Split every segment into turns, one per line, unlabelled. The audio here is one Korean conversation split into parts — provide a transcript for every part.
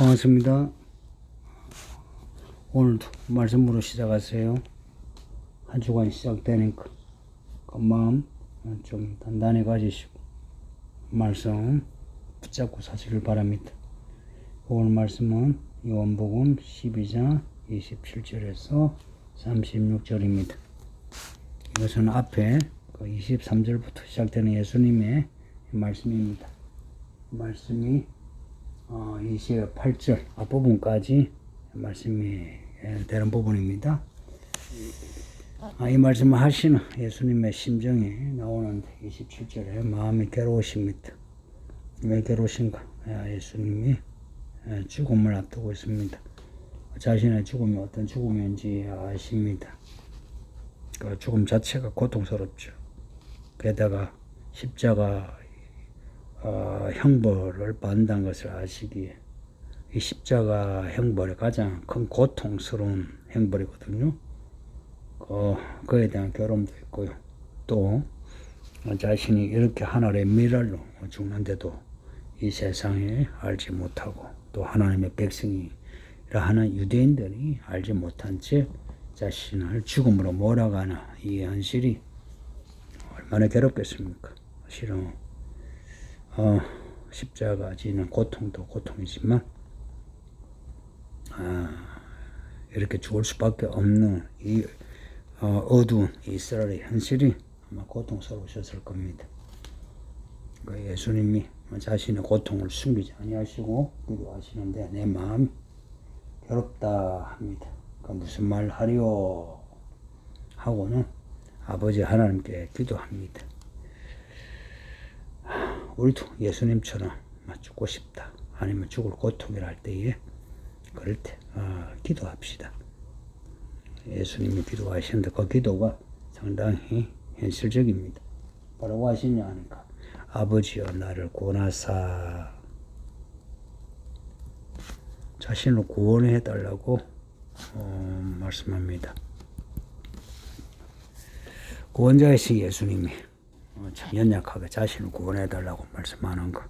반갑습니다. 오늘도 말씀으로 시작하세요. 한 주간 시작되니까 그 마음 좀 단단히 가지시고 말씀 붙잡고 사시길 바랍니다. 오늘 말씀은 요한복음 12장 27절에서 36절입니다. 이것은 앞에 23절부터 시작되는 예수님의 말씀입니다. 말씀이 28절 앞부분까지 말씀이 되는 부분입니다. 이 말씀을 하시는 예수님의 심정이 나오는데 27절에 마음이 괴로우십니다. 왜 괴로우신가? 예수님이 죽음을 앞두고 있습니다. 자신의 죽음이 어떤 죽음인지 아십니다. 그 죽음 자체가 고통스럽죠. 게다가 십자가 형벌을 받는다는 것을 아시기에 이 십자가 형벌의 가장 큰 고통스러운 형벌이거든요. 그에 대한 괴로움도 있고요. 또 자신이 이렇게 하늘의 미랄로 죽는데도 이 세상에 알지 못하고 또 하나님의 백성이라 하는 유대인들이 알지 못한 채 자신을 죽음으로 몰아가는 이 현실이 얼마나 괴롭겠습니까? 실은 십자가 지는 고통도 고통이지만 이렇게 죽을 수밖에 없는 이 어두운 이스라엘의 현실이 아마 고통스러우셨을 겁니다. 예수님이 자신의 고통을 숨기지 아니하시고 기도하시는데 내 마음이 괴롭다 합니다. 무슨 말 하리오 하고는 아버지 하나님께 기도합니다. 우리도 예수님처럼 죽고 싶다 아니면 죽을 고통이라 할 때에 그럴 때 기도합시다. 예수님이 기도하시는데 그 기도가 상당히 현실적입니다. 뭐라고 하시냐 하니까 아버지여 나를 구원하사 자신을 구원해 달라고 말씀합니다. 구원자이신 예수님이 참 연약하게 자신을 구원해 달라고 말씀하는 거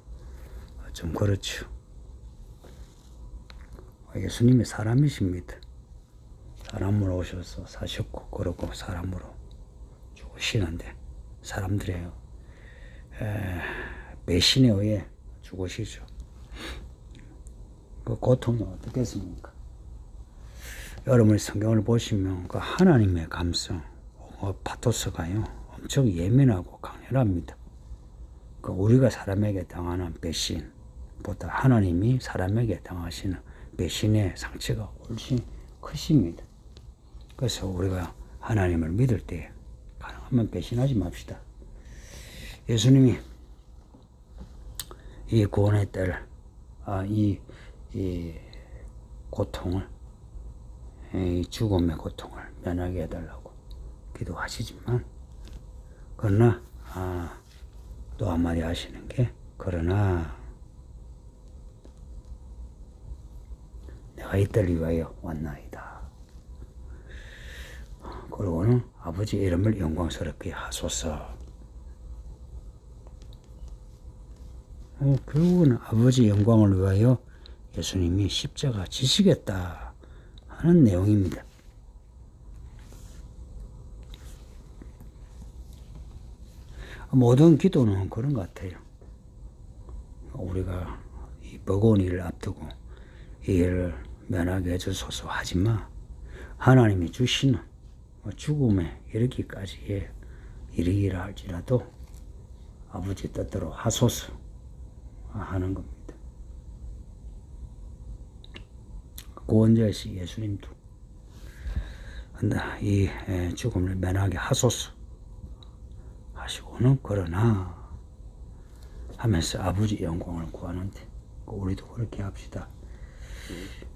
좀 그렇죠. 예수님이 사람이십니다. 사람으로 오셔서 사셨고 그러고 사람으로 죽으시는데 사람들의 배신에 의해 죽으시죠. 그 고통이 어떻겠습니까? 여러분이 성경을 보시면 그 하나님의 감성, 파토스가요 엄청 예민하고 강렬합니다. 그 우리가 사람에게 당하는 배신보다 하나님이 사람에게 당하시는 배신의 상처가 훨씬 크십니다. 그래서 우리가 하나님을 믿을 때 가능하면 배신하지 맙시다. 예수님이 이 구원의 딸, 이 고통을, 이 죽음의 고통을 면하게 해달라고 기도하시지만, 그러나 또 한마디 하시는 게, 그러나 내가 이 딸을 위하여 왔나이다. 그리고는 아버지 이름을 영광스럽게 하소서. 결국은 아버지 영광을 위하여 예수님이 십자가 지시겠다 하는 내용입니다. 모든 기도는 그런 것 같아요. 우리가 이 버거운 일을 앞두고 이 일을 면하게 해주소서 하지만 하나님이 주시는 죽음에 이르기까지의 일이라 할지라도 아버지 뜻대로 하소서 하는 겁니다. 구원자이신 예수님도 이 죽음을 면하게 하소서 하시고는 그러나 하면서 아버지 영광을 구하는데 우리도 그렇게 합시다.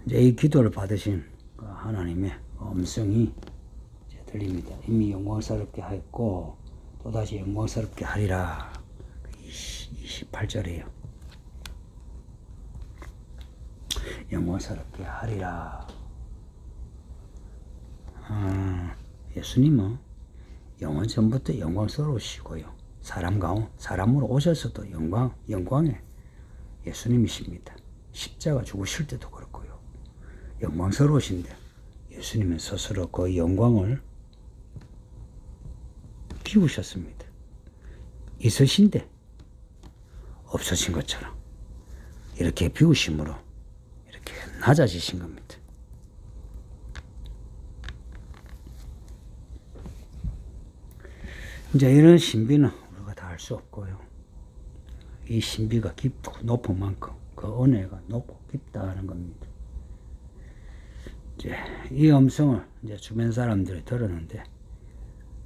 이제 이 기도를 받으신 하나님의 음성이 들립니다. 이미 영광스럽게 하였고 또다시 영광스럽게 하리라. 28절이에요. 영광스럽게 하리라. 예수님은 영원 전부터 영광스러우시고요. 사람으로 오셔서도 영광의 예수님이십니다. 십자가 죽으실 때도 그렇고요. 영광스러우신데 예수님은 스스로 그 영광을 비우셨습니다. 있으신데 없으신 것처럼 이렇게 비우심으로 이렇게 낮아지신 겁니다. 이제 이런 신비는 우리가 다 알 수 없고요. 이 신비가 깊고 높은 만큼 그 은혜가 높고 깊다는 겁니다. 이제 이 음성을 이제 주변 사람들이 들었는데,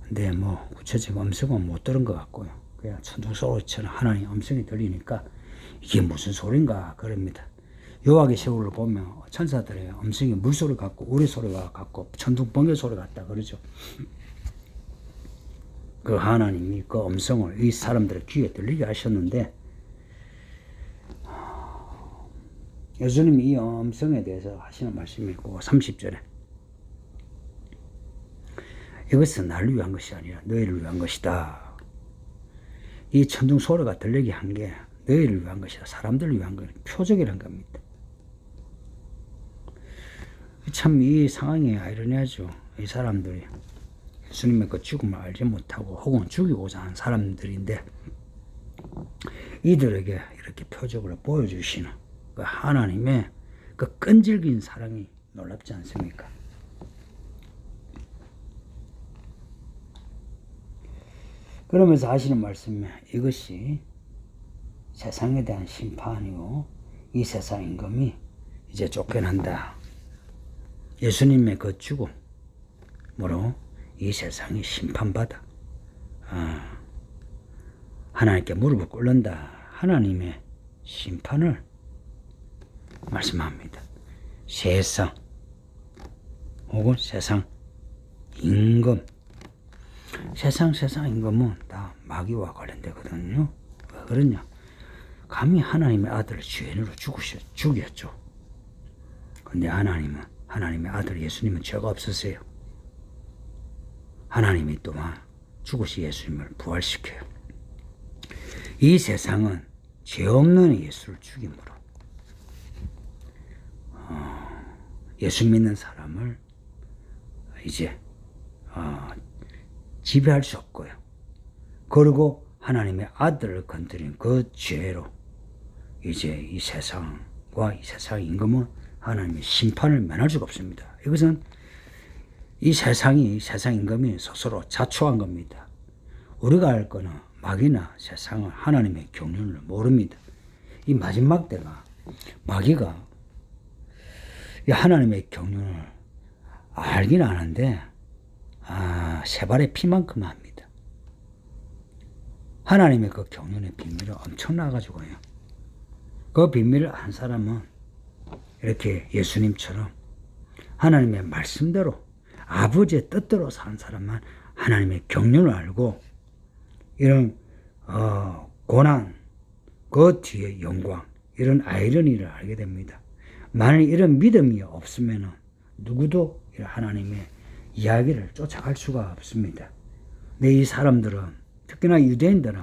근데 뭐 구체적 음성은 못 들은 것 같고요. 그냥 천둥 소리처럼 하나님 음성이 들리니까 이게 무슨 소린가 그럽니다. 요하계 세월을 보면 천사들의 음성이 물소리 같고 우리 소리가 같고 천둥 번개 소리 같다 그러죠. 그 하나님이 그 음성을 이 사람들의 귀에 들리게 하셨는데, 예수님이 이 음성에 대해서 하시는 말씀이 있고 30절에 이것은 나를 위한 것이 아니라 너희를 위한 것이다. 이 천둥 소리가 들리게 한 게 너희를 위한 것이다. 사람들을 위한 것이 표적이란 겁니다. 참 이 상황이 아이러니하죠. 이 사람들이 예수님의 그 죽음을 알지 못하고 혹은 죽이고자 하는 사람들인데 이들에게 이렇게 표적을 보여주시는 그 하나님의 그 끈질긴 사랑이 놀랍지 않습니까? 그러면서 하시는 말씀이 이것이 세상에 대한 심판이고 이 세상 임금이 이제 쫓겨난다. 예수님의 그 죽음으로 이 세상이 심판받아 하나님께 무릎을 꿇는다. 하나님의 심판을 말씀합니다. 세상 혹은 세상 임금, 세상 임금은 다 마귀와 관련되거든요. 왜 그러냐? 감히 하나님의 아들을 죄인으로 죽였죠. 근데 하나님의 아들 예수님은 죄가 없으세요. 하나님이 또한 죽으신 예수님을 부활시켜요. 이 세상은 죄 없는 예수를 죽임으로 예수 믿는 사람을 이제 지배할 수 없고요. 그리고 하나님의 아들을 건드린 그 죄로 이제 이 세상과 이 세상 임금은 하나님의 심판을 면할 수가 없습니다. 이것은 이 세상 임금이 스스로 자초한 겁니다. 우리가 알 거는 마귀나 세상은 하나님의 경륜을 모릅니다. 이 마지막 때가 마귀가 이 하나님의 경륜을 알긴 아는데 세 발의 피만큼 합니다. 하나님의 그 경륜의 비밀은 엄청나가지고요. 그 비밀을 안 사람은 이렇게 예수님처럼 하나님의 말씀대로 아버지의 뜻대로 사는 사람만 하나님의 경륜을 알고 이런 고난 그 뒤에 영광 이런 아이러니를 알게 됩니다. 만일 이런 믿음이 없으면 누구도 하나님의 이야기를 쫓아갈 수가 없습니다. 근데 이 사람들은 특히나 유대인들은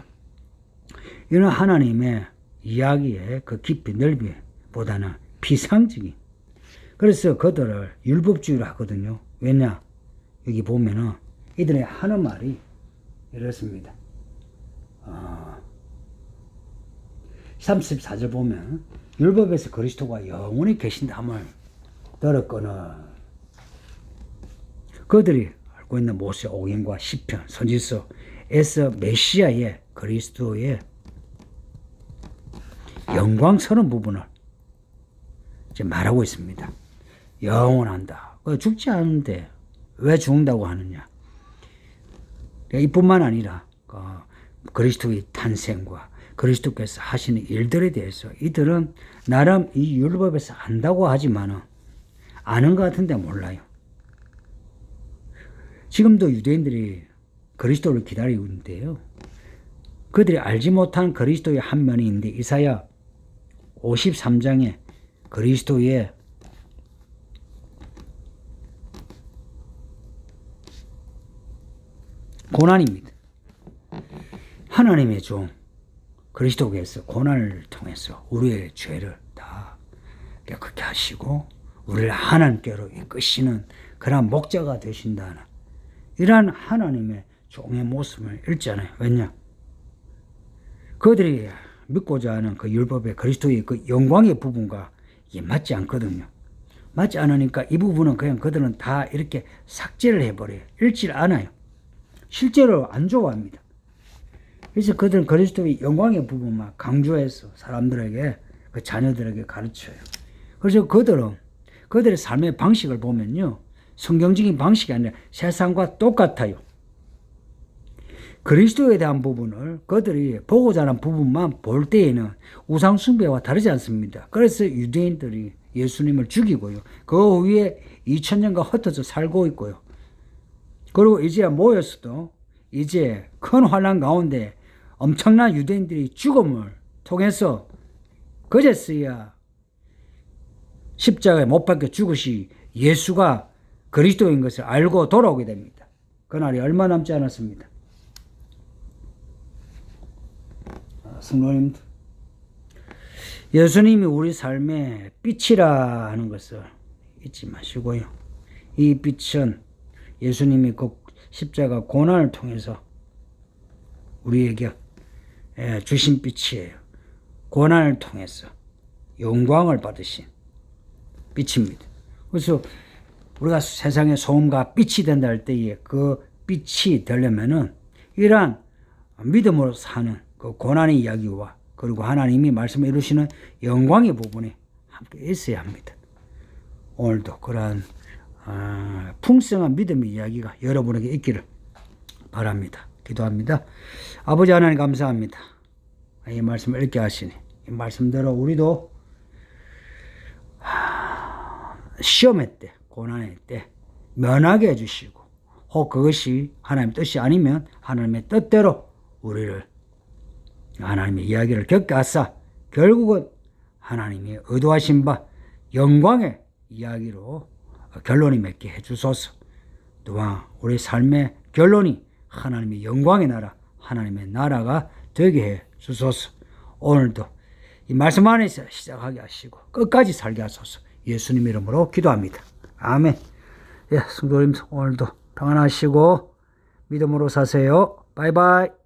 이런 하나님의 이야기의 그 깊이 넓이보다는 비상적인, 그래서 그들을 율법주의를 하거든요. 왜냐? 여기 보면은 이들이 하는 말이 이렇습니다. 34절 보면 율법에서 그리스도가 영원히 계신다함을 들었거늘 그들이 알고 있는 모세 오경과 시편 선지서에서 메시아의 그리스도의 영광스러운 부분을 이제 말하고 있습니다. 영원한다. 죽지 않은데 왜 죽는다고 하느냐? 이뿐만 아니라 그리스도의 탄생과 그리스도께서 하시는 일들에 대해서 이들은 나름 이 율법에서 안다고 하지만 아는 것 같은데 몰라요. 지금도 유대인들이 그리스도를 기다리고 있는데요. 그들이 알지 못한 그리스도의 한 면이 있는데 이사야 53장에 그리스도의 고난입니다. 하나님의 종 그리스도께서 고난을 통해서 우리의 죄를 다 깨끗게 하시고 우리를 하나님께로 이끄시는 그런 목자가 되신다는 이러한 하나님의 종의 모습을 읽잖아요. 왜냐? 그들이 믿고자 하는 그 율법의 그리스도의 그 영광의 부분과 이게 맞지 않거든요. 맞지 않으니까 이 부분은 그냥 그들은 다 이렇게 삭제를 해버려요. 읽질 않아요. 실제로 안 좋아합니다. 그래서 그들은 그리스도의 영광의 부분만 강조해서 사람들에게, 그 자녀들에게 가르쳐요. 그래서 그들의 삶의 방식을 보면요, 성경적인 방식이 아니라 세상과 똑같아요. 그리스도에 대한 부분을 그들이 보고자 하는 부분만 볼 때에는 우상숭배와 다르지 않습니다. 그래서 유대인들이 예수님을 죽이고요, 그 위에 2000년간 흩어져 살고 있고요. 그리고 이제 모였어도 이제 큰 환난 가운데 엄청난 유대인들이 죽음을 통해서 그제서야 십자가에 못 박혀 죽으시 예수가 그리스도인 것을 알고 돌아오게 됩니다. 그날이 얼마 남지 않았습니다. 성도님들, 예수님이 우리 삶의 빛이라 하는 것을 잊지 마시고요. 이 빛은 예수님이 그 십자가 고난을 통해서 우리에게 주신 빛이에요. 고난을 통해서 영광을 받으신 빛입니다. 그래서 우리가 세상의 소음과 빛이 된다 할 때에 그 빛이 되려면은 이러한 믿음으로 사는 그 고난의 이야기와 그리고 하나님이 말씀해 이루시는 영광의 부분에 함께 있어야 합니다. 오늘도 그러한 풍성한 믿음의 이야기가 여러분에게 있기를 바랍니다. 기도합니다. 아버지 하나님 감사합니다. 이 말씀을 읽게 하시니 이 말씀대로 우리도 시험의 때, 고난의 때 면하게 해주시고, 혹 그것이 하나님의 뜻이 아니면 하나님의 뜻대로 우리를 하나님의 이야기를 겪게 하사 결국은 하나님이 의도하신 바 영광의 이야기로 결론이 맺게 해주소서. 또한 우리 삶의 결론이 하나님의 영광의 나라, 하나님의 나라가 되게 해 주소서. 오늘도 이 말씀 안에서 시작하게 하시고 끝까지 살게 하소서. 예수님 이름으로 기도합니다. 아멘. 예, 성도님 오늘도 평안하시고 믿음으로 사세요. 바이바이.